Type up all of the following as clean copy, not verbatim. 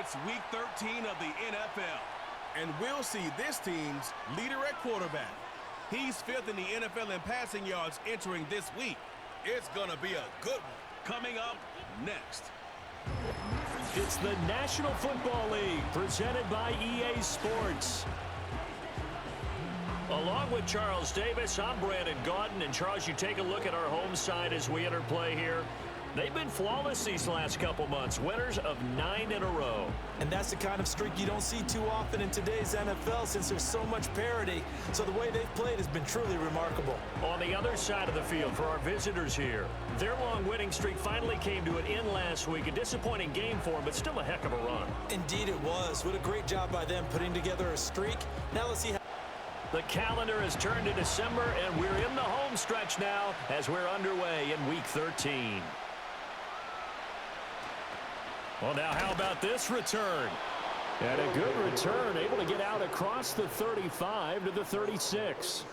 It's Week 13 of the NFL. And we'll see this team's leader at quarterback. He's 5th in the NFL in passing yards entering this week. It's going to be a good one. Coming up next. It's the National Football League presented by EA Sports. Along with Charles Davis, I'm Brandon Gaudin. And Charles, you take a look at our home side as we enter play here. They've been flawless these last couple months, winners of 9 in a row. And that's the kind of streak you don't see too often in today's NFL since there's so much parity. So the way they've played has been truly remarkable. On the other side of the field for our visitors here, their long winning streak finally came to an end last week. A disappointing game for them, but still a heck of a run. Indeed it was. What a great job by them putting together a streak. Now let's see how... The calendar has turned to December, and we're in the home stretch now as we're underway in Week 13. Well, now how about this return? And a good return, able to get out across the 35 to the 36.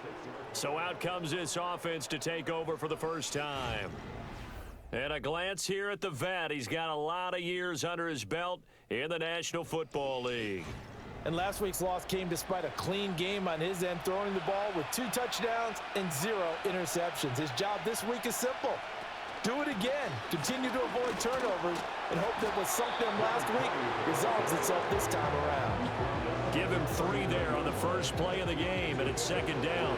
So out comes this offense to take over for the first time. And a glance here at the vet. He's got a lot of years under his belt in the National Football League. And last week's loss came despite a clean game on his end, throwing the ball with 2 touchdowns and 0 interceptions. His job this week is simple. Do it again. Continue to avoid turnovers and hope that what sunk them last week resolves itself this time around. Give him 3 there on the first play of the game, and it's second down.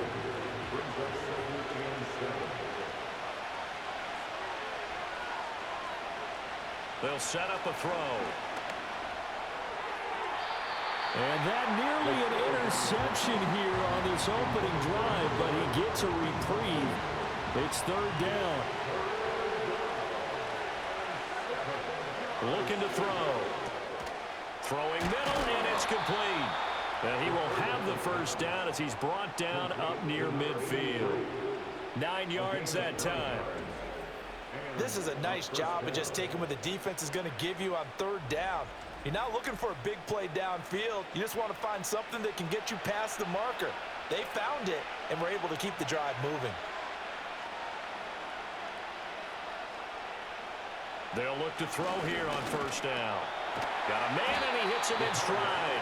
They'll set up a throw. And that nearly an interception here on this opening drive, but he gets a reprieve. It's third down. Looking to throw. Throwing middle, and it's complete. And he will have the first down as he's brought down up near midfield. 9 yards that time. This is a nice job of just taking what the defense is going to give you on third down. You're not looking for a big play downfield. You just want to find something that can get you past the marker. They found it and were able to keep the drive moving. They'll look to throw here on first down. Got a man, and he hits him in stride.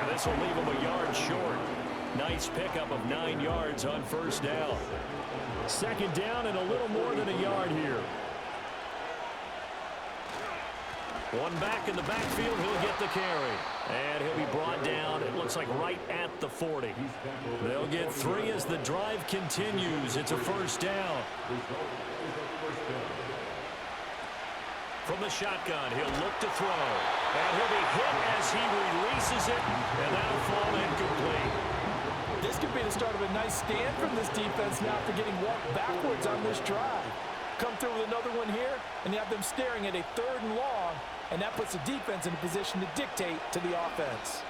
And this will leave him a yard short. Nice pickup of 9 yards on first down. Second down and a little more than a yard here. One back in the backfield, he'll get the carry. And he'll be brought down, it looks like right at the 40. They'll get 3 as the drive continues. It's a first down. From the shotgun, he'll look to throw. And he'll be hit as he releases it, and that'll fall incomplete. This could be the start of a nice stand from this defense now after getting walked backwards on this drive. Come through with another one here, and you have them staring at a 3rd and long, and that puts the defense in a position to dictate to the offense.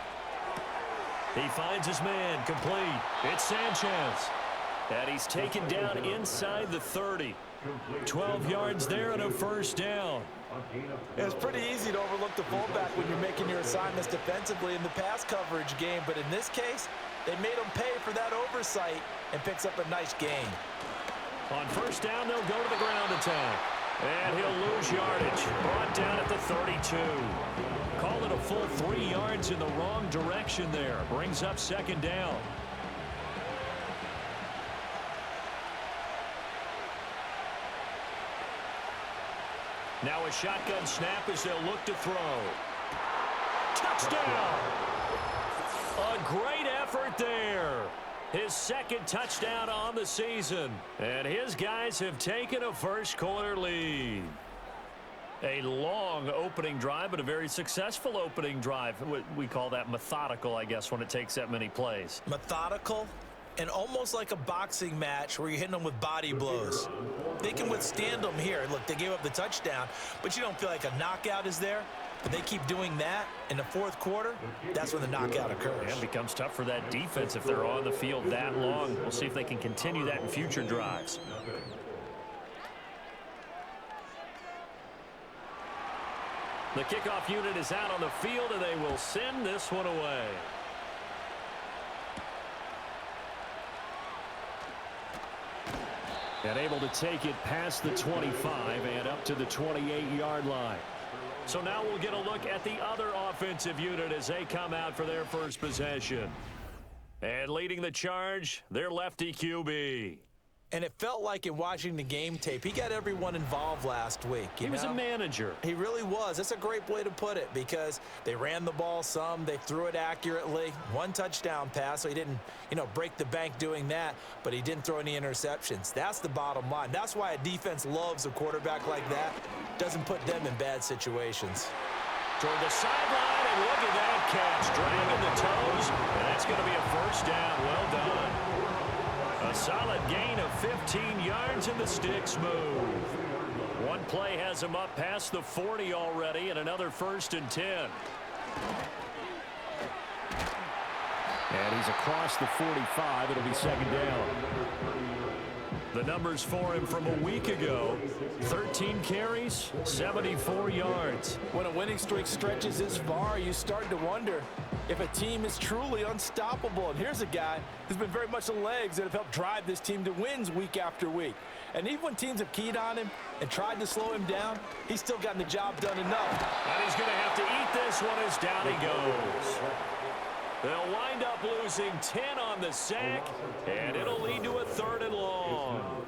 He finds his man, complete. It's Sanchez. And he's taken down inside the 30. 12 yards there and a first down. It's pretty easy to overlook the fullback when you're making your assignments defensively in the pass coverage game, but in this case, they made him pay for that oversight and picks up a nice gain. On first down, they'll go to the ground attack. And he'll lose yardage. Brought down at the 32. Call it a full 3 yards in the wrong direction there. Brings up second down. Now a shotgun snap as they'll look to throw. Touchdown! A great effort there. His second touchdown on the season. And his guys have taken a first-quarter lead. A long opening drive, but a very successful opening drive. We call that methodical, I guess, when it takes that many plays. Methodical and almost like a boxing match where you're hitting them with body blows. They can withstand them here. Look, they gave up the touchdown, but you don't feel like a knockout is there. But they keep doing that in the 4th quarter, that's when the knockout occurs. Yeah, it becomes tough for that defense if they're on the field that long. We'll see if they can continue that in future drives. The kickoff unit is out on the field, and they will send this one away. And able to take it past the 25 and up to the 28-yard line. So now we'll get a look at the other offensive unit as they come out for their first possession. And leading the charge, their lefty QB. And it felt like in watching the game tape, he got everyone involved last week. He was a manager. He really was. That's a great way to put it because they ran the ball some. They threw it accurately. One touchdown pass, so he didn't, break the bank doing that, but he didn't throw any interceptions. That's the bottom line. That's why a defense loves a quarterback like that. Doesn't put them in bad situations. Toward the sideline, and look at that catch. Dragging the toes, and that's going to be a first down. Well done. A solid gain of 15 yards, and the sticks move. One play has him up past the 40 already, and another 1st and 10. And he's across the 45. It'll be 2nd down. The numbers for him from a week ago: 13 carries, 74 yards. When a winning streak stretches this far, you start to wonder if a team is truly unstoppable. And here's a guy who's been very much the legs that have helped drive this team to wins week after week. And even when teams have keyed on him and tried to slow him down, he's still gotten the job done enough. And he's going to have to eat this one as down he goes. They'll wind up losing 10 on the sack, and it'll lead to a 3rd and long.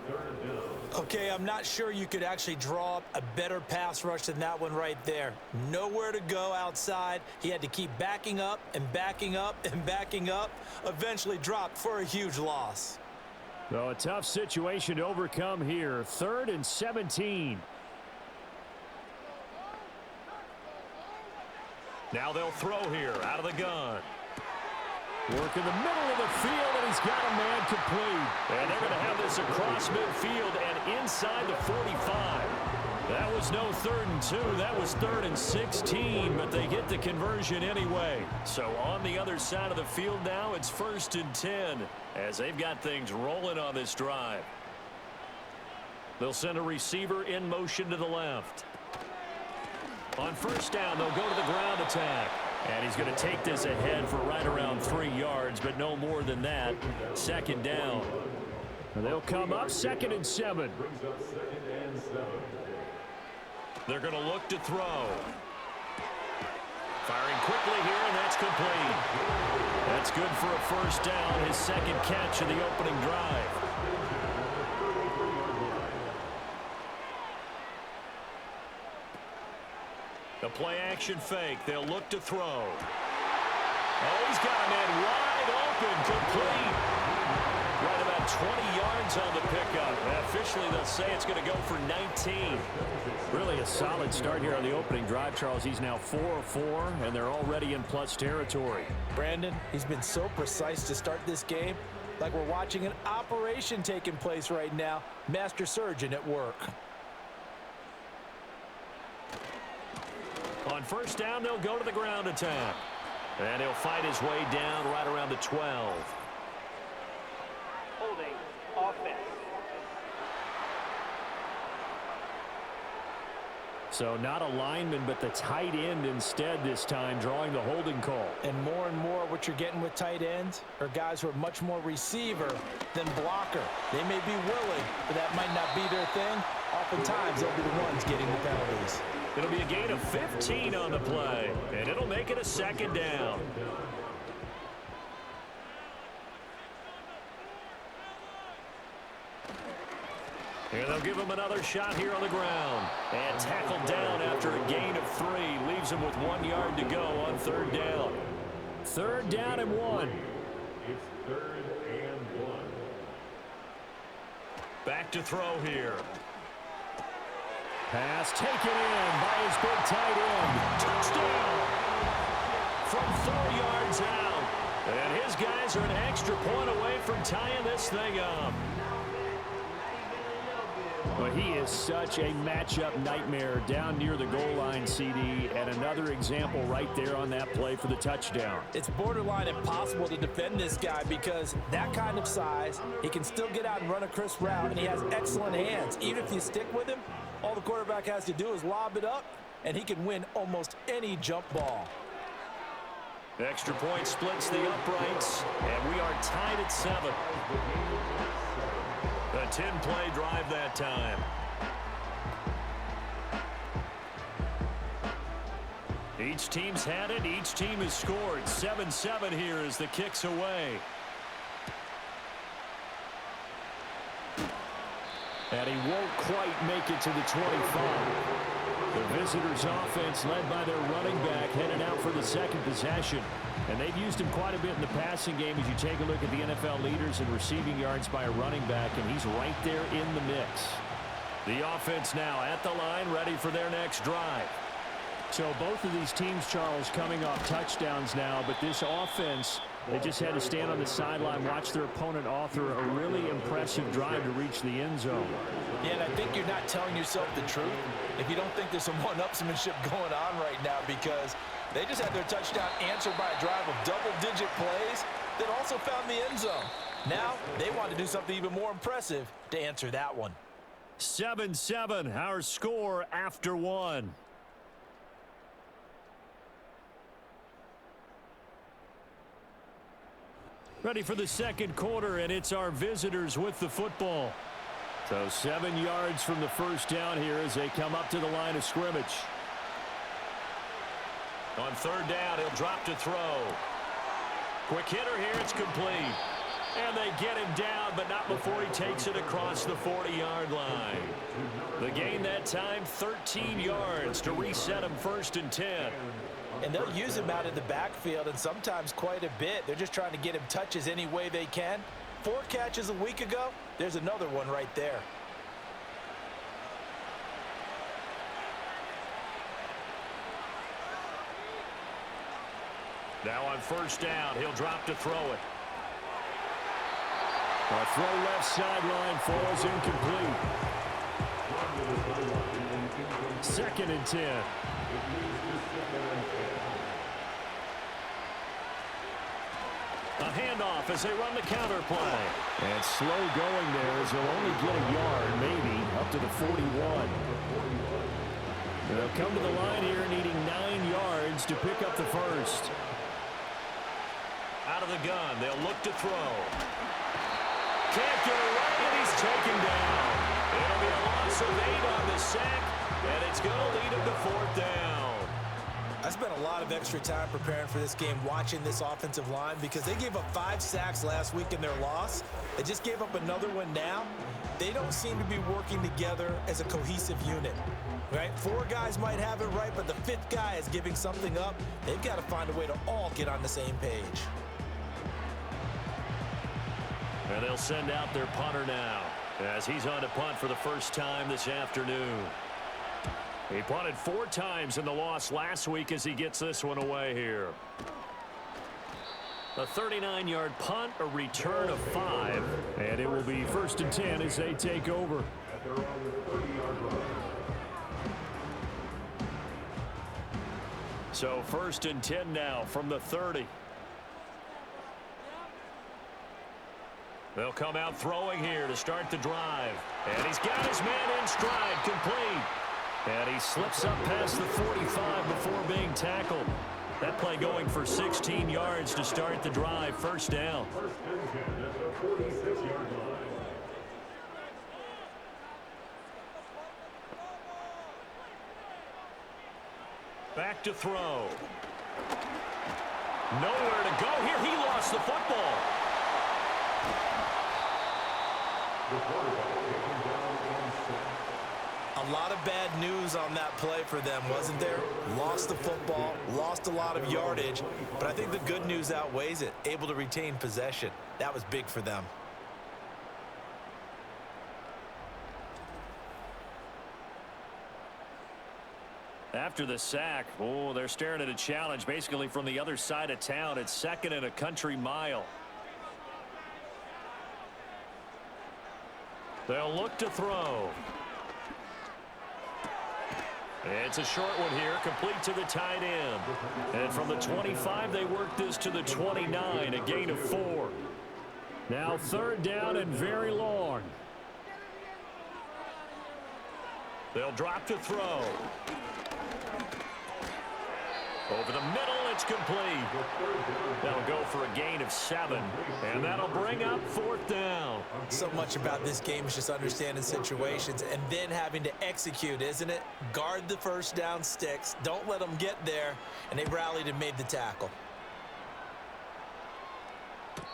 Okay, I'm not sure you could actually draw up a better pass rush than that one right there. Nowhere to go outside. He had to keep backing up and backing up and backing up. Eventually dropped for a huge loss. So a tough situation to overcome here. 3rd and 17. Now they'll throw here out of the gun. Work in the middle of the field, and he's got a man complete. And they're going to have this across midfield and inside the 45. That was no 3rd and 2. That was 3rd and 16, but they get the conversion anyway. So on the other side of the field now, it's 1st and 10 as they've got things rolling on this drive. They'll send a receiver in motion to the left. On 1st down, they'll go to the ground attack. And he's going to take this ahead for right around 3 yards, but no more than that. 2nd down. They'll come up 2nd and 7. They're going to look to throw. Firing quickly here, and that's complete. That's good for a 1st down, his 2nd catch of the opening drive. A play-action fake. They'll look to throw. Oh, he's got a man wide open, complete. Right about 20 yards on the pickup. Officially, they'll say it's going to go for 19. Really a solid start here on the opening drive, Charles. He's now 4 of 4, and they're already in plus territory. Brandon, he's been so precise to start this game, like we're watching an operation taking place right now. Master surgeon at work. On 1st down, they'll go to the ground attack. And he'll fight his way down right around the 12. Holding offense. So not a lineman, but the tight end instead this time, drawing the holding call. And more what you're getting with tight ends are guys who are much more receiver than blocker. They may be willing, but that might not be their thing. Oftentimes, they'll be the ones getting the penalties. It'll be a gain of 15 on the play, and it'll make it a 2nd down. And they'll give him another shot here on the ground. And tackled down after a gain of 3. Leaves him with 1 yard to go on 3rd down. 3rd down and 1. It's 3rd and 1. Back to throw here. Pass taken in by his big tight end. Touchdown from 4 yards out. And his guys are an extra point away from tying this thing up. Well, he is such a matchup nightmare down near the goal line, CD, and another example right there on that play for the touchdown. It's borderline impossible to defend this guy because that kind of size, he can still get out and run a crisp route, and he has excellent hands. Even if you stick with him, all the quarterback has to do is lob it up, and he can win almost any jump ball. Extra point splits the uprights, and we are tied at 7. A 10-play drive that time. Each team's had it. Each team has scored. 7-7 here as the kick's away. And he won't quite make it to the 25. The visitors' offense led by their running back headed out for the second possession. And they've used him quite a bit in the passing game as you take a look at the NFL leaders in receiving yards by a running back, and he's right there in the mix. The offense now at the line, ready for their next drive. So both of these teams, Charles, coming off touchdowns now, but this offense, they just had to stand on the sideline, watch their opponent author a really impressive drive to reach the end zone. Yeah, and I think you're not telling yourself the truth if you don't think there's some one-upsmanship going on right now, because they just had their touchdown answered by a drive of double-digit plays that also found the end zone. Now they want to do something even more impressive to answer that one. 7-7, our score after one. Ready for the second quarter, and it's our visitors with the football. So 7 yards from the first down here as they come up to the line of scrimmage. On third down, he'll drop to throw. Quick hitter here, it's complete. And they get him down, but not before he takes it across the 40-yard line. The gain that time, 13 yards to reset him 1st and 10. And they'll use him out in the backfield, and sometimes quite a bit. They're just trying to get him touches any way they can. 4 catches a week ago, there's another one right there. Now on first down, he'll drop to throw it. A throw left sideline falls incomplete. 2nd and 10. A handoff as they run the counter play. And slow going there as they'll only get a yard, maybe, up to the 41. They'll come to the line here needing 9 yards to pick up the first. Out of the gun, they'll look to throw. Can't get away, and he's taken down. It'll be a loss of 8 on the sack, and it's going to lead him to 4th down. I spent a lot of extra time preparing for this game, watching this offensive line, because they gave up 5 sacks last week in their loss. They just gave up another one now. They don't seem to be working together as a cohesive unit. Right? 4 guys might have it right, but the 5th guy is giving something up. They've got to find a way to all get on the same page. And they'll send out their punter now as he's on to punt for the first time this afternoon. He punted 4 times in the loss last week as he gets this one away here. A 39-yard punt, a return of 5, and it will be 1st and 10 as they take over. So 1st and 10 now from the 30. They'll come out throwing here to start the drive. And he's got his man in stride, complete. And he slips up past the 45 before being tackled. That play going for 16 yards to start the drive. 1st down. 1st and 10 at the 46-yard line. Back to throw. Nowhere to go here. He lost the football. The quarterback taken down and sacked. A lot of bad news on that play for them, wasn't there? Lost the football, lost a lot of yardage, but I think the good news outweighs it. Able to retain possession. That was big for them. After the sack, oh, they're staring at a challenge basically from the other side of town. It's 2nd and a country mile. They'll look to throw. It's a short one here, complete to the tight end. And from the 25, they work this to the 29, a gain of 4. Now 3rd down and very long. They'll drop to throw. Over the middle, it's complete. That'll go for a gain of 7, and that'll bring up 4th down. So much about this game is just understanding situations and then having to execute, isn't it? Guard the first down sticks. Don't let them get there, and they rallied and made the tackle.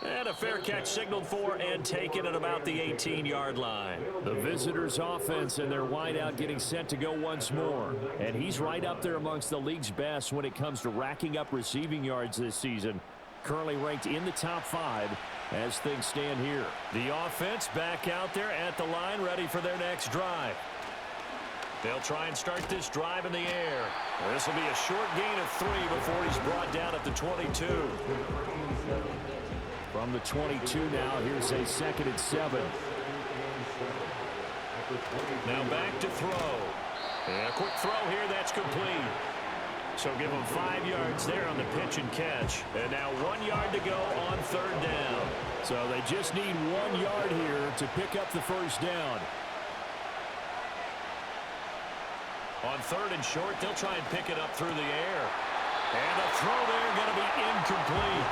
And a fair catch signaled for and taken at about the 18-yard line. The visitors' offense and their wideout getting set to go once more. And he's right up there amongst the league's best when it comes to racking up receiving yards this season. Currently ranked in the top 5 as things stand here. The offense back out there at the line, ready for their next drive. They'll try and start this drive in the air. This will be a short gain of 3 before he's brought down at the 22. From the 22 now, here's a 2nd and 7. Now back to throw. And a quick throw here, that's complete. So give him 5 yards there on the pitch and catch. And now 1 yard to go on 3rd down. So they just need 1 yard here to pick up the first down. On 3rd and short, they'll try and pick it up through the air. And the throw there going to be incomplete.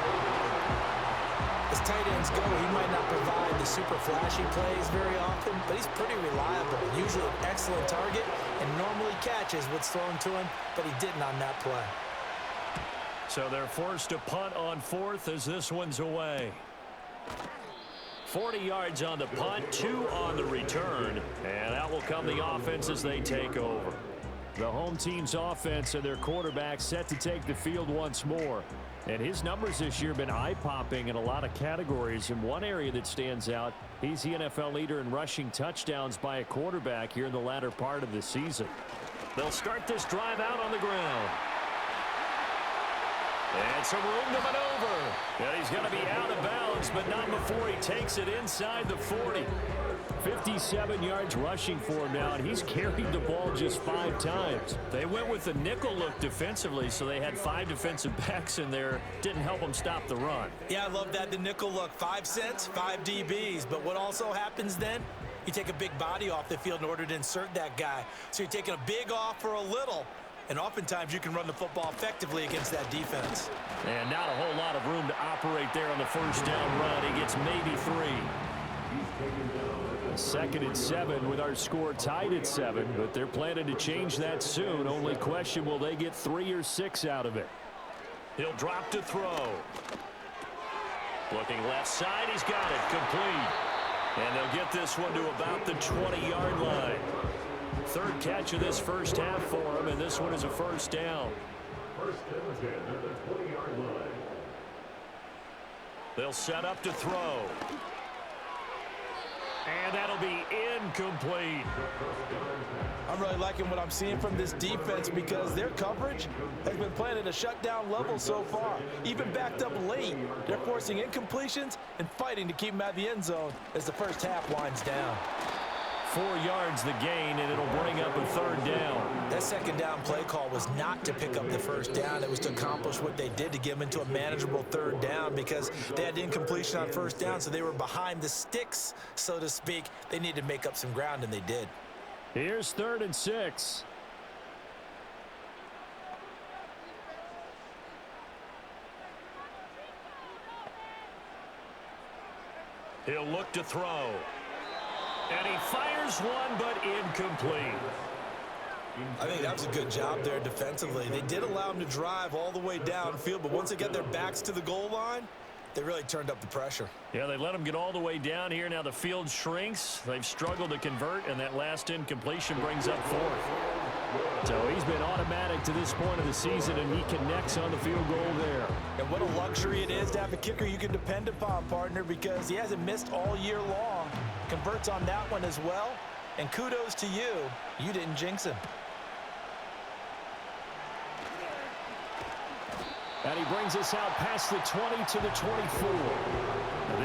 As tight ends go, he might not provide the super flashy plays very often, but he's pretty reliable. Usually an excellent target and normally catches what's thrown to him, but he didn't on that play. So they're forced to punt on 4th as this one's away. 40 yards on the punt, 2 on the return, and out will come the offense as they take over. The home team's offense and their quarterback set to take the field once more. And his numbers this year have been eye-popping in a lot of categories. In one area that stands out, he's the NFL leader in rushing touchdowns by a quarterback here in the latter part of the season. They'll start this drive out on the ground. And some room to maneuver. And he's going to be out of bounds, but not before he takes it inside the 40. 57 yards rushing for him now, and he's carried the ball just 5 times. They went with the nickel look defensively, so they had 5 defensive backs in there. Didn't help them stop the run. Yeah, I love that, the nickel look. 5 cents, 5 DBs. But what also happens then? You take a big body off the field in order to insert that guy. So you're taking a big off for a little. And oftentimes you can run the football effectively against that defense. And not a whole lot of room to operate there on the first down run. He gets maybe 3. 2nd and 7 with our score tied at 7, but they're planning to change that soon. Only question, will they get 3 or 6 out of it? He'll drop to throw. Looking left side, he's got it, complete. And they'll get this one to about the 20-yard line. 3rd catch of this first half for him, and this one is a first down. First and 10 at the 20-yard line. They'll set up to throw. And that'll be incomplete. I'm really liking what I'm seeing from this defense because their coverage has been playing at a shutdown level so far. Even backed up late, they're forcing incompletions and fighting to keep them out of the end zone as the first half winds down. 4 yards the gain, and it'll bring up a 3rd down. That 2nd down play call was not to pick up the first down. It was to accomplish what they did to get them into a manageable 3rd down because they had incompletion on first down, so they were behind the sticks, so to speak. They needed to make up some ground, and they did. Here's 3rd and 6. He'll look to throw. And he fires one, but incomplete. I think that was a good job there defensively. They did allow him to drive all the way downfield, but once they got their backs to the goal line, they really turned up the pressure. Yeah, they let him get all the way down here. Now the field shrinks. They've struggled to convert, and that last incompletion brings up 4th. So he's been automatic to this point of the season, and he connects on the field goal there. And what a luxury it is to have a kicker you can depend upon, partner, because he hasn't missed all year long. Converts on that one as well, and kudos to you. You didn't jinx him. And he brings us out past the 20 to the 24.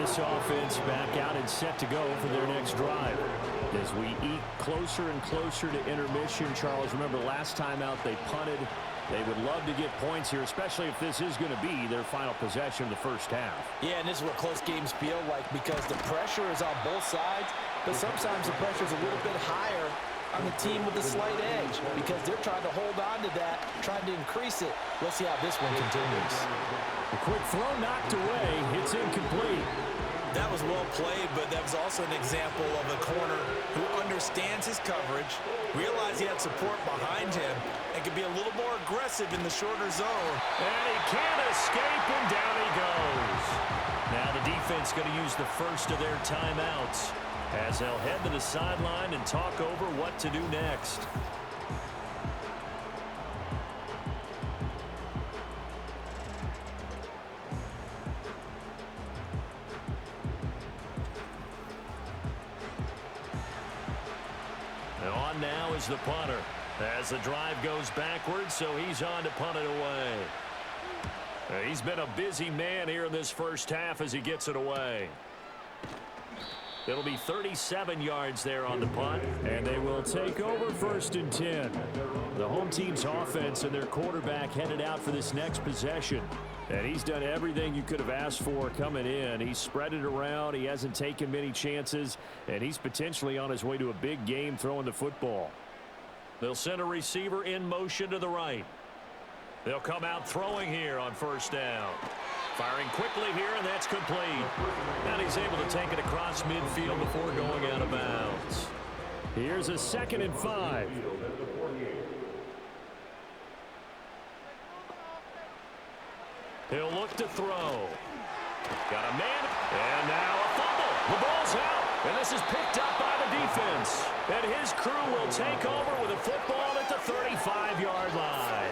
This offense back out and set to go for their next drive. As we eke closer and closer to intermission, Charles, remember last time out they punted. They would love to get points here, especially if this is going to be their final possession of the first half. Yeah, and this is what close games feel like because the pressure is on both sides, but sometimes the pressure is a little bit higher on the team with a slight edge because they're trying to hold on to that, trying to increase it. Let's see how this one continues. A quick throw knocked away. It's incomplete. That was well played, but that was also an example of a corner who understands his coverage, realized he had support behind him, and can be a little more aggressive in the shorter zone. And he can't escape, and down he goes. Now the defense going to use the first of their timeouts as they'll head to the sideline and talk over what to do next. On now is the punter as the drive goes backwards, so he's on to punt it away. He's been a busy man here in this first half as he gets it away. It'll be 37 yards there on the punt, and they will take over 1st and 10. The home team's offense and their quarterback headed out for this next possession. And he's done everything you could have asked for coming in. He's spread it around. He hasn't taken many chances, and he's potentially on his way to a big game throwing the football. They'll send a receiver in motion to the right. They'll come out throwing here on 1st down. Firing quickly here, and that's complete. And he's able to take it across midfield before going out of bounds. Here's a 2nd and 5. He'll look to throw. Got a man, and now a fumble. The ball's out, and this is picked up by the defense. And his crew will take over with a football at the 35-yard line.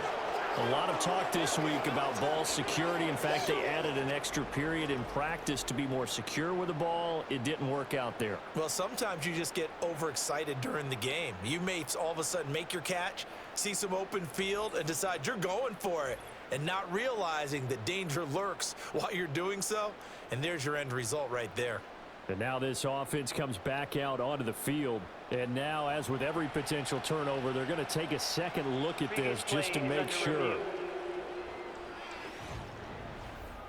A lot of talk this week about ball security. In fact, they added an extra period in practice to be more secure with the ball. It didn't work out there. Well, sometimes you just get overexcited during the game. You may all of a sudden make your catch, see some open field, and decide you're going for it, and not realizing that danger lurks while you're doing so. And there's your end result right there. And now this offense comes back out onto the field. And now, as with every potential turnover, they're going to take a second look at this just to make sure.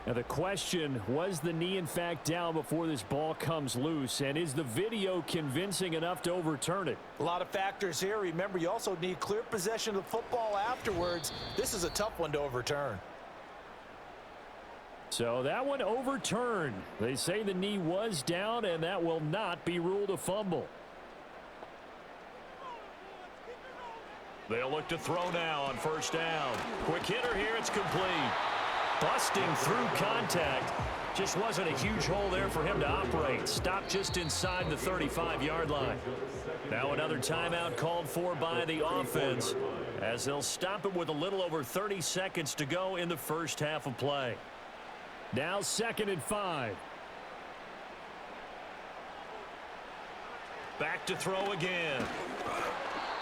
Now the question, was the knee in fact down before this ball comes loose? And is the video convincing enough to overturn it? A lot of factors here. Remember, you also need clear possession of the football afterwards. This is a tough one to overturn. So that one overturned. They say the knee was down, and that will not be ruled a fumble. They'll look to throw now on 1st down. Quick hitter here, it's complete. Busting through contact. Just wasn't a huge hole there for him to operate. Stopped just inside the 35-yard line. Now another timeout called for by the offense as they'll stop it with a little over 30 seconds to go in the first half of play. Now 2nd and 5. Back to throw again.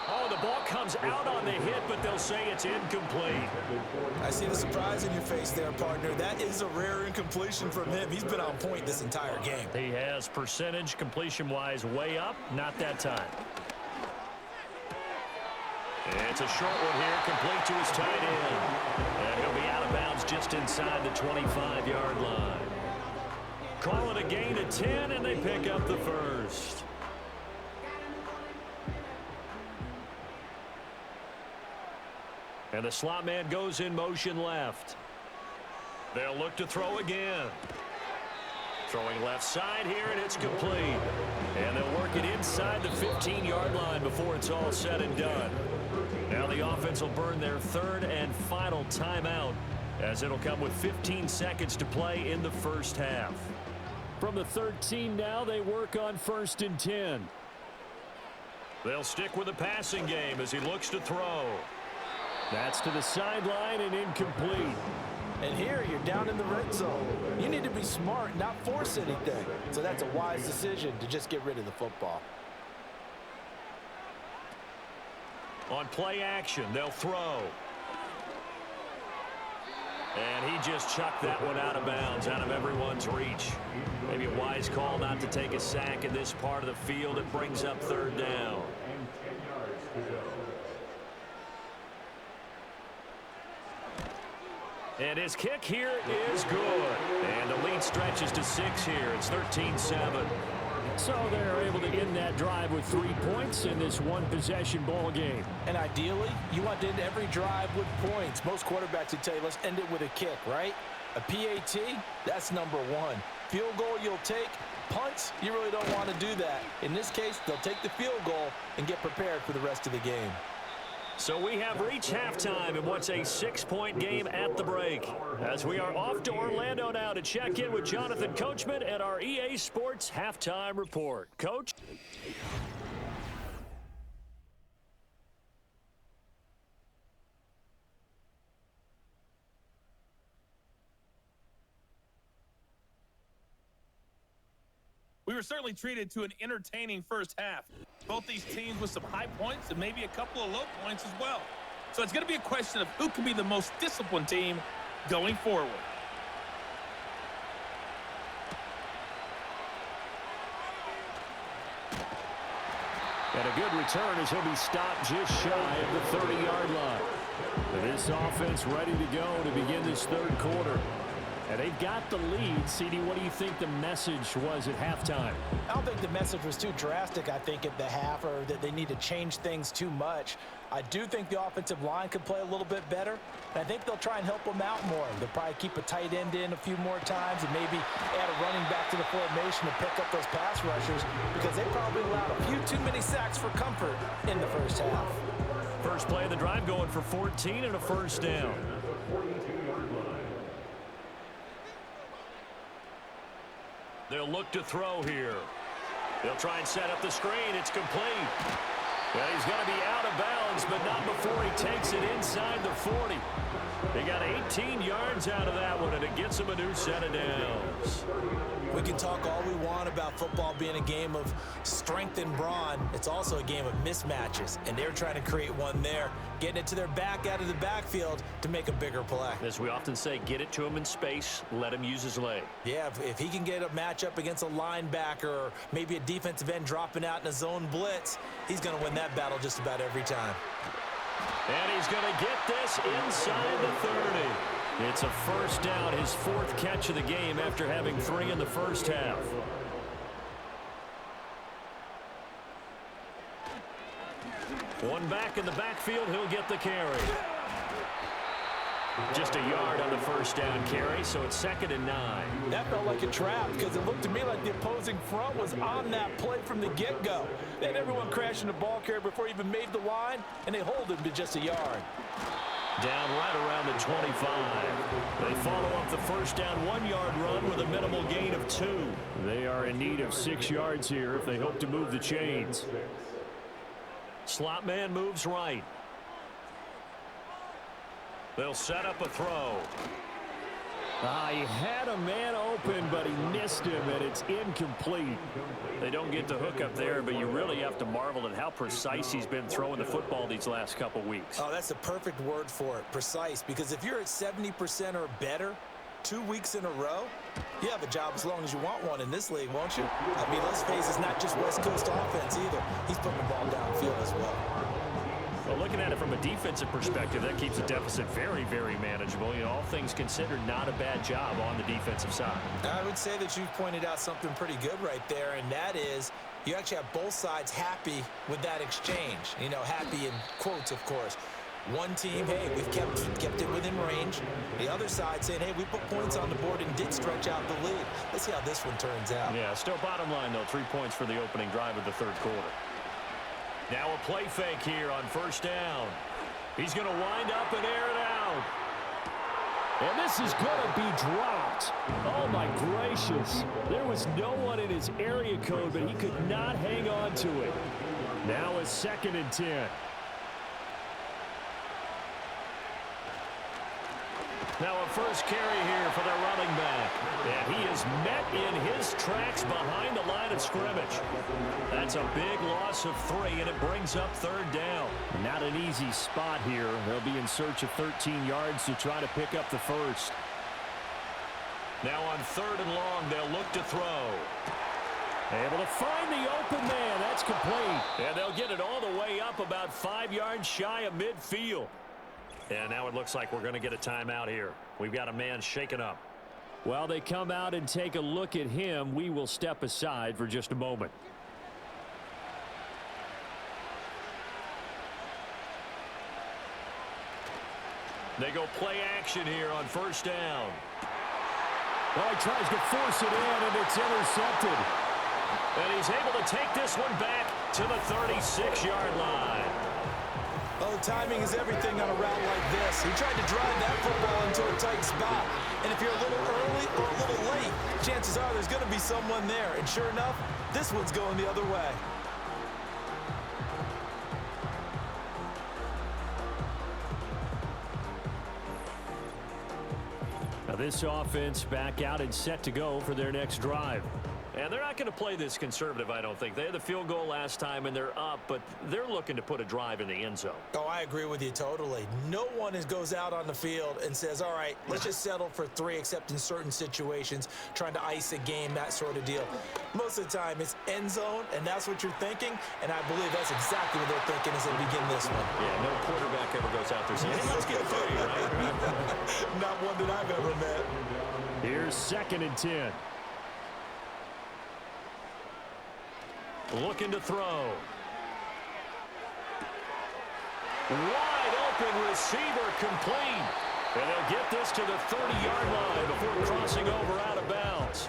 Oh, the ball comes out on the hit, but they'll say it's incomplete. I see the surprise in your face there, partner. That is a rare incompletion from him. He's been on point this entire game. He has percentage completion-wise way up, not that time. It's a short one here, complete to his tight end. And he'll be out of bounds just inside the 25-yard line. Call it a gain of 10, and they pick up the first. And the slot man goes in motion left. They'll look to throw again. Throwing left side here, and it's complete. And they'll work it inside the 15-yard line before it's all said and done. Now the offense will burn their 3rd and final timeout as it'll come with 15 seconds to play in the first half. From the 13 now, they work on 1st and 10. They'll stick with the passing game as he looks to throw. That's to the sideline and incomplete. And here you're down in the red zone. You need to be smart, not force anything. So that's a wise decision to just get rid of the football. On play action, they'll throw. And he just chucked that one out of bounds, out of everyone's reach. Maybe a wise call not to take a sack in this part of the field. It brings up 3rd down. And his kick here is good. And the lead stretches to 6 here. It's 13-7. So they're able to end that drive with 3 points in this one-possession ball game. And ideally, you want to end every drive with points. Most quarterbacks would tell you, let's end it with a kick, right? A PAT, that's number one. Field goal you'll take. Punts, you really don't want to do that. In this case, they'll take the field goal and get prepared for the rest of the game. So we have reached halftime in what's a 6-point game at the break. As we are off to Orlando now to check in with Jonathan Coachman at our EA Sports Halftime Report. Coach? We were certainly treated to an entertaining first half. Both these teams with some high points and maybe a couple of low points as well. So it's going to be a question of who can be the most disciplined team going forward. And a good return as he'll be stopped just shy of the 30-yard line. This offense ready to go to begin this third quarter. And they've got the lead. CD, what do you think the message was at halftime? I don't think the message was too drastic, I think, at the half, or that they need to change things too much. I do think the offensive line could play a little bit better, and I think they'll try and help them out more. They'll probably keep a tight end in a few more times and maybe add a running back to the formation to pick up those pass rushers, because they probably allowed a few too many sacks for comfort in the first half. First play of the drive going for 14 and a first down. They'll look to throw here. They'll try and set up the screen. It's complete. Well, he's going to be out of bounds, but not before he takes it inside the 40. They got 18 yards out of that one, and it gets him a new set of downs. We can talk all we want about football being a game of strength and brawn. It's also a game of mismatches, and they're trying to create one there, getting it to their back out of the backfield to make a bigger play. As we often say, get it to him in space, let him use his leg. Yeah, if he can get a matchup against a linebacker or maybe a defensive end dropping out in a zone blitz, he's going to win that battle just about every time. And he's going to get this inside the 30. It's a first down, his fourth catch of the game after having 3 in the first half. One back in the backfield, he'll get the carry. Just a yard on the first down carry, so it's 2nd and 9. That felt like a trap because it looked to me like the opposing front was on that play from the get-go. They had everyone crashing the ball carrier before he even made the line, and they hold him to just a yard. Down right around the 25. They follow up the first down 1-yard run with a minimal gain of 2. They are in need of 6 yards here if they hope to move the chains. Slot man moves right. They'll set up a throw. He had a man open, but he missed him, and it's incomplete. They don't get the hook up there, but you really have to marvel at how precise he's been throwing the football these last couple weeks. Oh, that's the perfect word for it, precise, because if you're at 70% or better 2 weeks in a row, you have a job as long as you want one in this league, won't you? I mean, let's face it, it's not just West Coast offense either. He's putting the ball downfield as well. Well, looking at it from a defensive perspective, that keeps the deficit very, very manageable. You know, all things considered, not a bad job on the defensive side. I would say that you've pointed out something pretty good right there, and that is you actually have both sides happy with that exchange. You know, happy in quotes, of course. One team, hey, we've kept it within range. The other side saying, hey, we put points on the board and did stretch out the lead. Let's see how this one turns out. Yeah, still bottom line, though, 3 points for the opening drive of the third quarter. Now a play fake here on first down. He's going to wind up and air it out. And this is going to be dropped. Oh, my gracious. There was no one in his area code, but he could not hang on to it. Now a 2nd and 10. Now a first carry here for their running back. And he is met in his tracks behind the line of scrimmage. That's a big loss of 3, and it brings up 3rd down. Not an easy spot here. They'll be in search of 13 yards to try to pick up the first. Now on 3rd and long, they'll look to throw. Able to find the open man. That's complete. And they'll get it all the way up about 5 yards shy of midfield. And now it looks like we're going to get a timeout here. We've got a man shaken up. While they come out and take a look at him, we will step aside for just a moment. They go play action here on first down. Well, he tries to force it in, and it's intercepted. And he's able to take this one back to the 36-yard line. Oh, timing is everything on a route like this. He tried to drive that football into a tight spot. And if you're a little early or a little late, chances are there's going to be someone there. And sure enough, this one's going the other way. Now this offense back out and set to go for their next drive. And they're not going to play this conservative, I don't think. They had the field goal last time, and they're up, but they're looking to put a drive in the end zone. Oh, I agree with you totally. No one goes out on the field and says, all right, let's just settle for 3, except in certain situations, trying to ice a game, that sort of deal. Most of the time, it's end zone, and that's what you're thinking, and I believe that's exactly what they're thinking as they begin this one. Yeah, no quarterback ever goes out there saying, hey, let's get 3, right? Not one that I've ever met. Here's 2nd and 10. Looking to throw. Wide open receiver complete. And they'll get this to the 30-yard line before crossing over out of bounds.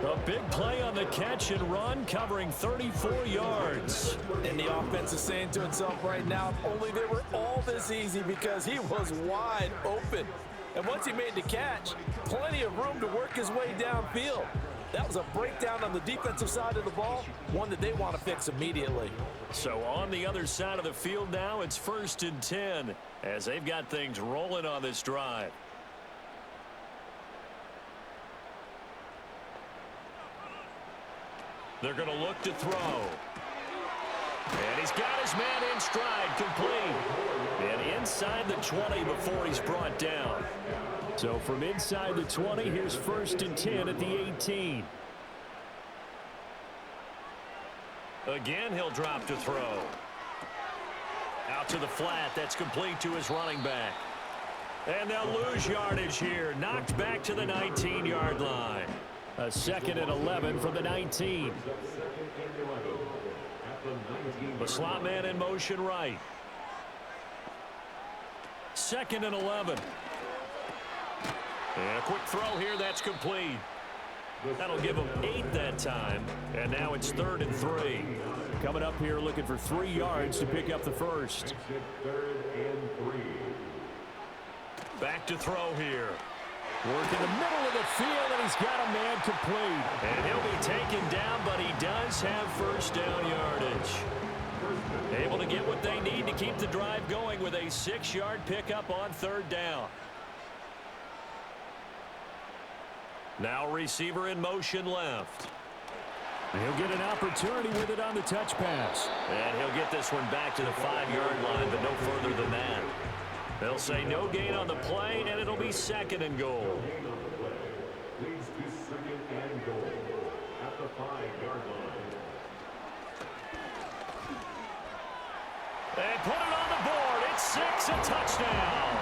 A big play on the catch and run, covering 34 yards. And the offense is saying to itself right now, if only they were all this easy, because he was wide open. And once he made the catch, plenty of room to work his way downfield. That was a breakdown on the defensive side of the ball, one that they want to fix immediately. So on the other side of the field now, it's 1st and 10 as they've got things rolling on this drive. They're going to look to throw. And he's got his man in stride, complete. And inside the 20 before he's brought down. So from inside the 20, here's 1st and 10 at the 18. Again, he'll drop to throw. Out to the flat. That's complete to his running back. And they'll lose yardage here. Knocked back to the 19-yard line. A 2nd and 11 from the 19. The slot man in motion right. 2nd and 11. And a quick throw here, that's complete. That'll give them 8 that time. And now it's 3rd and 3. Coming up here looking for 3 yards to pick up the first. Back to throw here. Work in the middle of the field, and he's got a man complete. And he'll be taken down, but he does have first down yardage. Able to get what they need to keep the drive going with a 6-yard pickup on 3rd down. Now receiver in motion left. He'll get an opportunity with it on the touch pass. And he'll get this one back to the 5-yard line, but no further than that. They'll say no gain on the play, and it'll be 2nd and goal. Leads to 2nd and goal at the 5-yard line. And put it on the board. It's 6, a touchdown.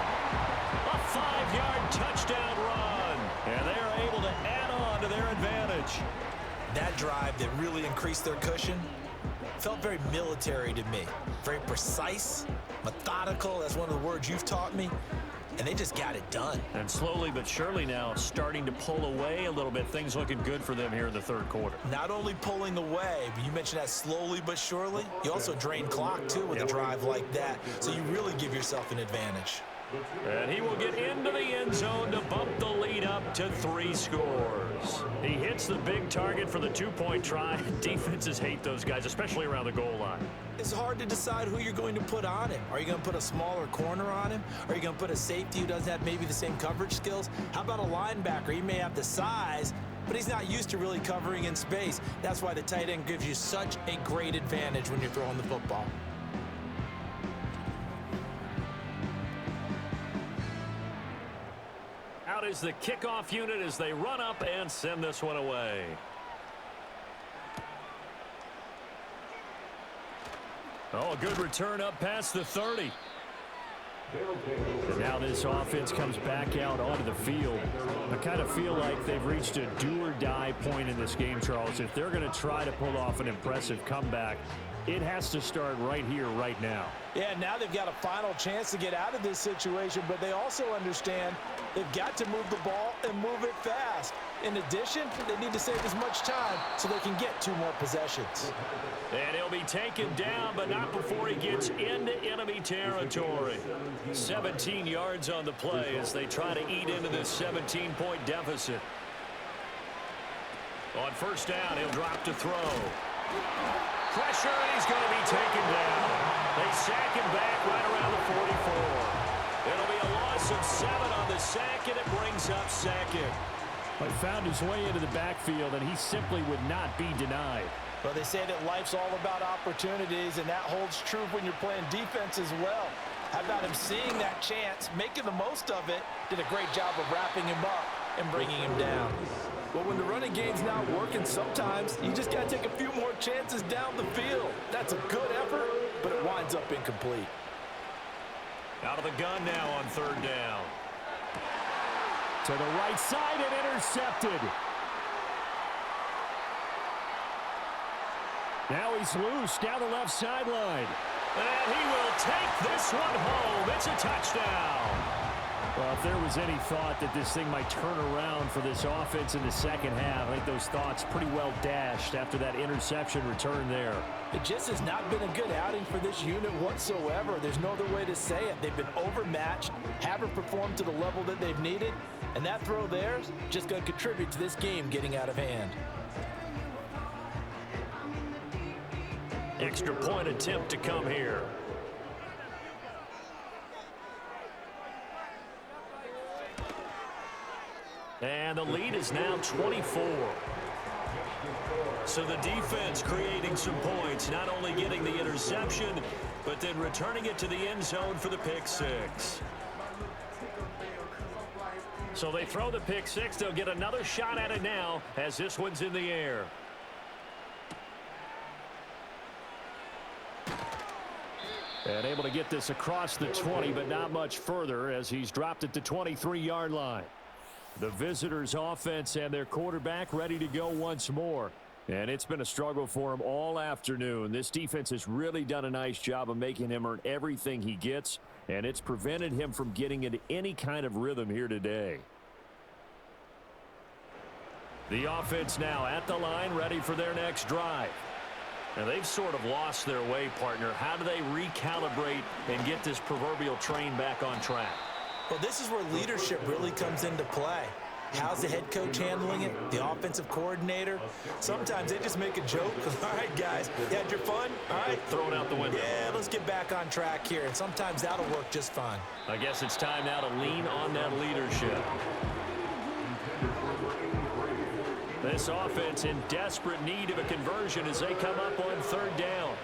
A 5-yard touchdown run. And they are able to add on to their advantage. That drive that really increased their cushion felt very military to me. Very precise, methodical. That's one of the words you've taught me. And they just got it done. And slowly but surely now starting to pull away a little bit. Things looking good for them here in the 3rd quarter. Not only pulling away, but you mentioned that slowly but surely. You also drain clock, too, with a drive like that. So you really give yourself an advantage. And he will get into the end zone to bump the lead up to 3 scores. He hits the big target for the 2-point try. Defenses hate those guys, especially around the goal line. It's hard to decide who you're going to put on him. Are you going to put a smaller corner on him? Are you going to put a safety who doesn't have maybe the same coverage skills? How about a linebacker? He may have the size, but he's not used to really covering in space. That's why the tight end gives you such a great advantage when you're throwing the football. Out is the kickoff unit as they run up and send this one away. Oh, a good return up past the 30. And now this offense comes back out onto the field. I kind of feel like they've reached a do-or-die point in this game, Charles. If they're going to try to pull off an impressive comeback, it has to start right here, right now. Yeah, now they've got a final chance to get out of this situation, but they also understand they've got to move the ball and move it fast. In addition, they need to save as much time so they can get 2 more possessions. And he'll be taken down, but not before he gets into enemy territory. 17 yards on the play as they try to eat into this 17-point deficit. On first down, he'll drop to throw. Pressure, and he's going to be taken down. They sack him back right around the 44. It'll be a loss of 7 on the sack, and it brings up second. But found his way into the backfield, and he simply would not be denied. Well, they say that life's all about opportunities, and that holds true when you're playing defense as well. How about him seeing that chance, making the most of it, did a great job of wrapping him up and bringing him down. Well, when the running game's not working, sometimes you just got to take a few more chances down the field. That's a good effort, but it winds up incomplete. Out of the gun now on third down. To the right side and intercepted. Now he's loose down the left sideline. And he will take this one home. It's a touchdown. Well, if there was any thought that this thing might turn around for this offense in the second half, I think those thoughts pretty well dashed after that interception return there. It just has not been a good outing for this unit whatsoever. There's no other way to say it. They've been overmatched, haven't performed to the level that they've needed, and that throw there is just going to contribute to this game getting out of hand. Extra point attempt to come here. And the lead is now 24. So the defense creating some points, not only getting the interception, but then returning it to the end zone for the pick six. So they throw the pick six. They'll get another shot at it now as this one's in the air. And able to get this across the 20, but not much further as he's dropped it to 23-yard line. The visitors' offense and their quarterback ready to go once more. And it's been a struggle for him all afternoon. This defense has really done a nice job of making him earn everything he gets, and it's prevented him from getting into any kind of rhythm here today. The offense now at the line, ready for their next drive. And they've sort of lost their way, partner. How do they recalibrate and get this proverbial train back on track? Well, this is where leadership really comes into play. How's the head coach handling it? The offensive coordinator? Sometimes they just make a joke. All right, guys, you had your fun? All right. Throw it out the window. Yeah, let's get back on track here. And sometimes that'll work just fine. I guess it's time now to lean on that leadership. This offense in desperate need of a conversion as they come up on third down.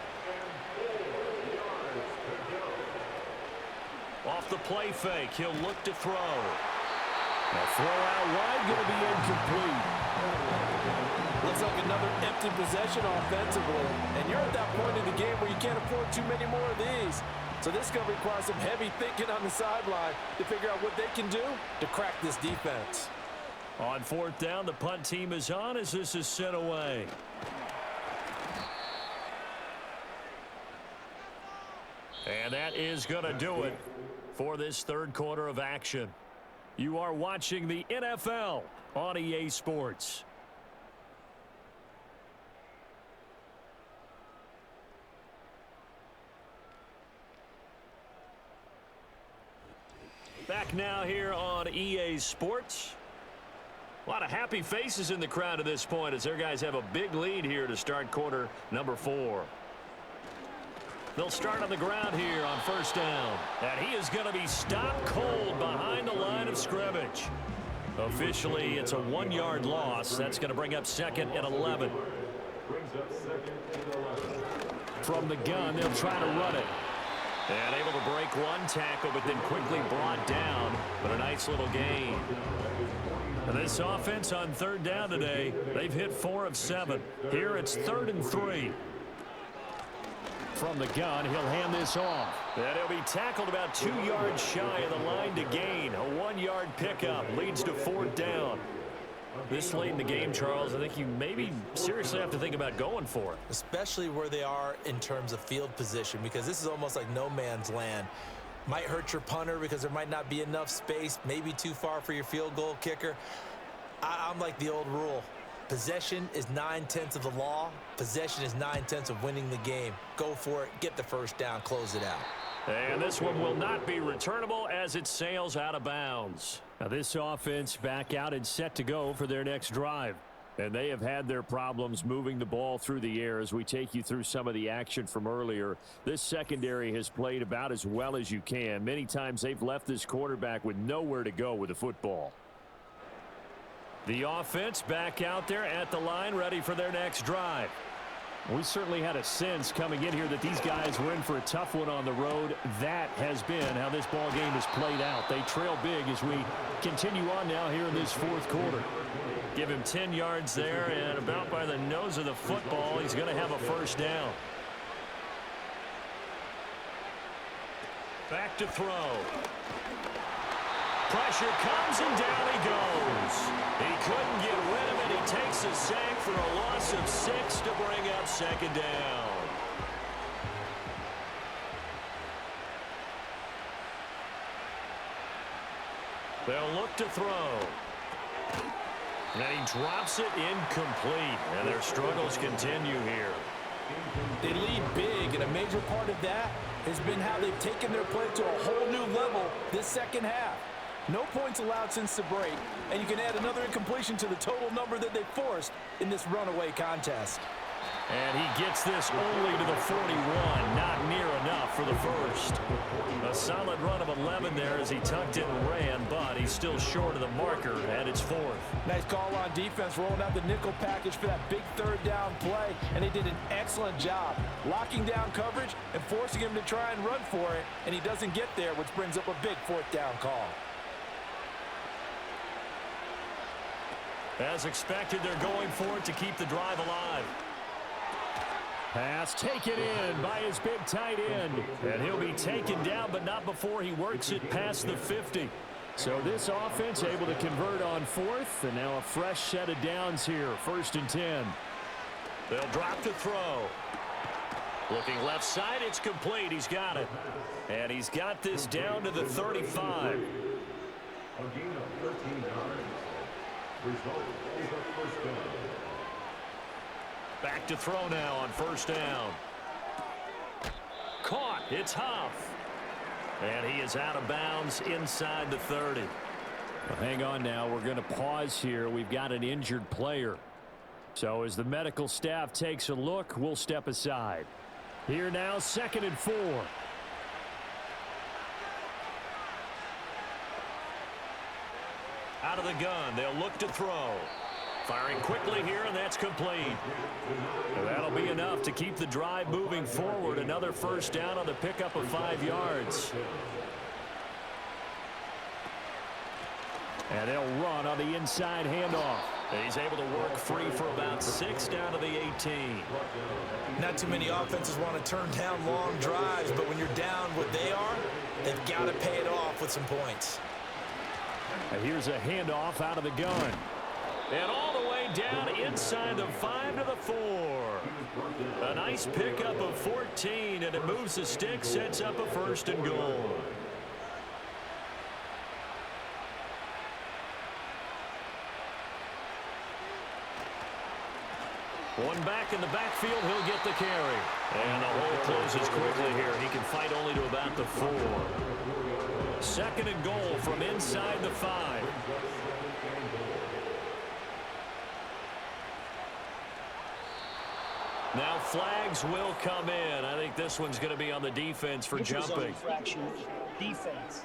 Off the play fake, he'll look to throw. A throw out wide, going to be incomplete. Looks like another empty possession offensively. And you're at that point in the game where you can't afford too many more of these. So this is going to require some heavy thinking on the sideline to figure out what they can do to crack this defense. On fourth down, the punt team is on as this is sent away. And that is going to do it for this third quarter of action. You are watching the NFL on EA Sports. Back now here on EA Sports. A lot of happy faces in the crowd at this point as their guys have a big lead here to start quarter number 4. They'll start on the ground here on first down. And he is going to be stopped cold behind the line of scrimmage. Officially, it's a 1-yard loss. That's going to bring up second and 11. From the gun, they'll try to run it. And able to break one tackle, but then quickly brought down. But a nice little gain. And this offense on third down today, they've hit 4 of 7. Here it's 3rd and 3. from the gun. He'll hand this off. And he'll be tackled about 2 yards shy of the line to gain. A 1-yard pickup leads to 4th down. This late in the game, Charles, I think you maybe seriously have to think about going for it. Especially where they are in terms of field position, because this is almost like no man's land. Might hurt your punter because there might not be enough space, maybe too far for your field goal kicker. I'm like the old rule. Possession is 9/10 of the law. Possession is 9/10 of winning the game. Go for it, get the first down, close it out. And this one will not be returnable as it sails out of bounds. Now this offense back out and set to go for their next drive. And they have had their problems moving the ball through the air as we take you through some of the action from earlier. This secondary has played about as well as you can. Many times they've left this quarterback with nowhere to go with the football. The offense back out there at the line, ready for their next drive. We certainly had a sense coming in here that these guys were in for a tough one on the road. That has been how this ball game has played out. They trail big as we continue on now here in this 4th quarter. Give him 10 yards there, and about by the nose of the football, he's going to have a first down. Back to throw. Pressure comes, and down he goes. He couldn't get rid of it. He takes a sack for a loss of 6 to bring up 2nd down. They'll look to throw. And he drops it incomplete. And their struggles continue here. They lead big, and a major part of that has been how they've taken their play to a whole new level this second half. No points allowed since the break, and you can add another incompletion to the total number that they forced in this runaway contest. And he gets this only to the 41, not near enough for the first. A solid run of 11 there as he tucked in and ran, but he's still short of the marker, and it's 4th. Nice call on defense, rolling out the nickel package for that big 3rd down play, and they did an excellent job locking down coverage and forcing him to try and run for it, and he doesn't get there, which brings up a big 4th down call. As expected, they're going for it to keep the drive alive. Pass taken in by his big tight end. And he'll be taken down, but not before he works it past the 50. So this offense able to convert on 4th, and now a fresh set of downs here, 1st and 10. They'll drop to throw. Looking left side, it's complete. He's got it. And he's got this down to the 35. A gain of 13 yards. Result is a first down. Back to throw now on 1st down. Caught. It's Huff. And he is out of bounds inside the 30. Well, hang on now. We're going to pause here. We've got an injured player. So as the medical staff takes a look, we'll step aside. Here now, 2nd and 4. Out of the gun. They'll look to throw. Firing quickly here, and that's complete. And that'll be enough to keep the drive moving forward. Another first down on the pickup of 5 yards. And they'll run on the inside handoff. And he's able to work free for about 6 down to the 18. Not too many offenses want to turn down long drives, but when you're down what they are, they've got to pay it off with some points. And here's a handoff out of the gun. And all the way down inside the 5 to the 4. A nice pickup of 14, and it moves the stick, sets up a 1st and goal. One back in the backfield, he'll get the carry. And the hole closes quickly here. He can fight only to about the 4. 2nd and goal from inside the 5. Now flags will come in. I think this one's going to be on the defense for jumping. Defense.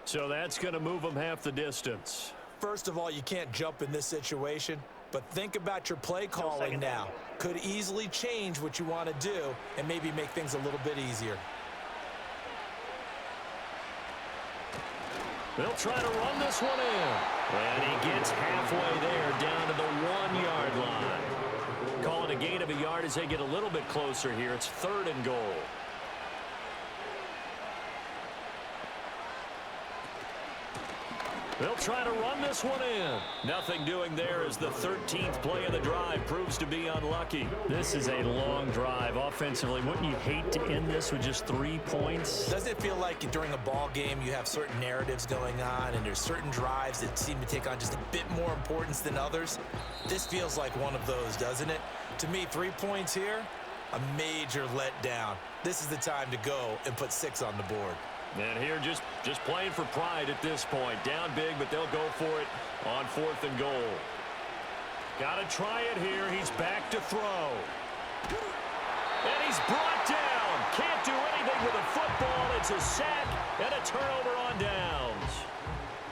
So that's going to move them half the distance. First of all, you can't jump in this situation, but think about your play calling now. Could easily change what you want to do and maybe make things a little bit easier. They'll try to run this one in. And he gets halfway there down to the 1-yard line. Calling a gain of a yard as they get a little bit closer here. It's 3rd and goal. They'll try to run this one in. Nothing doing there as the 13th play of the drive proves to be unlucky. This is a long drive offensively. Wouldn't you hate to end this with just 3 points? Doesn't it feel like during a ball game you have certain narratives going on and there's certain drives that seem to take on just a bit more importance than others? This feels like one of those, doesn't it? To me, 3 points here, a major letdown. This is the time to go and put 6 on the board. And here just playing for pride at this point. Down big, but they'll go for it on 4th and goal. Got to try it here. He's back to throw. And he's brought down. Can't do anything with a football. It's a sack and a turnover on downs.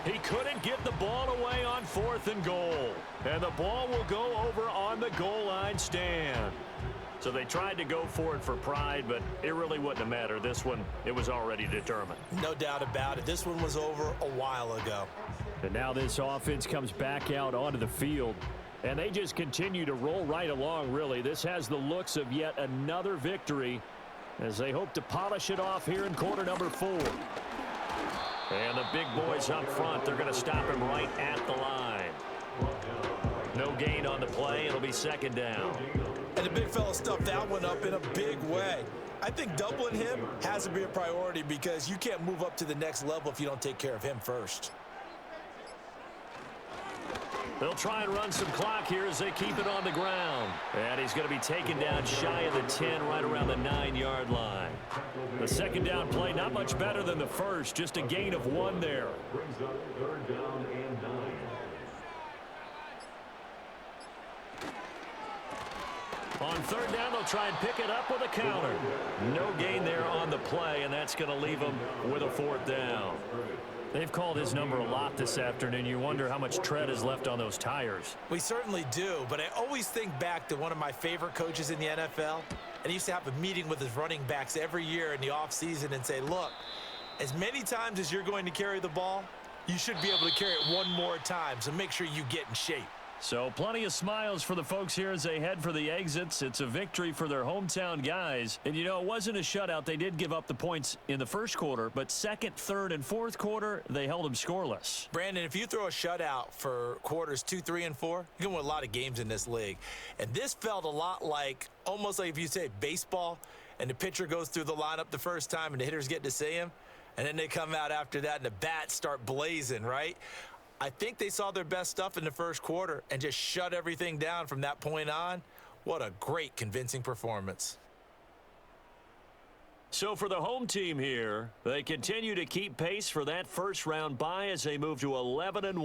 He couldn't get the ball away on 4th and goal. And the ball will go over on the goal line stand. So they tried to go for it for pride, but it really wouldn't have mattered. This one, it was already determined. No doubt about it. This one was over a while ago. And now this offense comes back out onto the field. And they just continue to roll right along, really. This has the looks of yet another victory as they hope to polish it off here in quarter number 4. And the big boys up front, they're going to stop him right at the line. No gain on the play. It'll be 2nd down. And the big fella stuffed that one up in a big way. I think doubling him has to be a priority because you can't move up to the next level if you don't take care of him first. They'll try and run some clock here as they keep it on the ground. And he's going to be taken down shy of the 10, right around the 9-yard line. The 2nd down play, not much better than the first, just a gain of 1 there. Brings up 3rd down and 9. On 3rd down, they'll try and pick it up with a counter. No gain there on the play, and that's going to leave them with a 4th down. They've called his number a lot this afternoon. You wonder how much tread is left on those tires. We certainly do, but I always think back to one of my favorite coaches in the NFL, and he used to have a meeting with his running backs every year in the offseason and say, look, as many times as you're going to carry the ball, you should be able to carry it one more time, so make sure you get in shape. So plenty of smiles for the folks here as they head for the exits. It's a victory for their hometown guys. And, you know, it wasn't a shutout. They did give up the points in the first quarter, but 2nd, 3rd, and 4th quarter, they held them scoreless. Brandon, if you throw a shutout for quarters 2, 3, and 4, you can win a lot of games in this league. And this felt a lot like, almost like if you say baseball, and the pitcher goes through the lineup the first time and the hitters get to see him, and then they come out after that and the bats start blazing, right? I think they saw their best stuff in the first quarter and just shut everything down from that point on. What a great, convincing performance. So for the home team here, they continue to keep pace for that first round bye as they move to 11-1.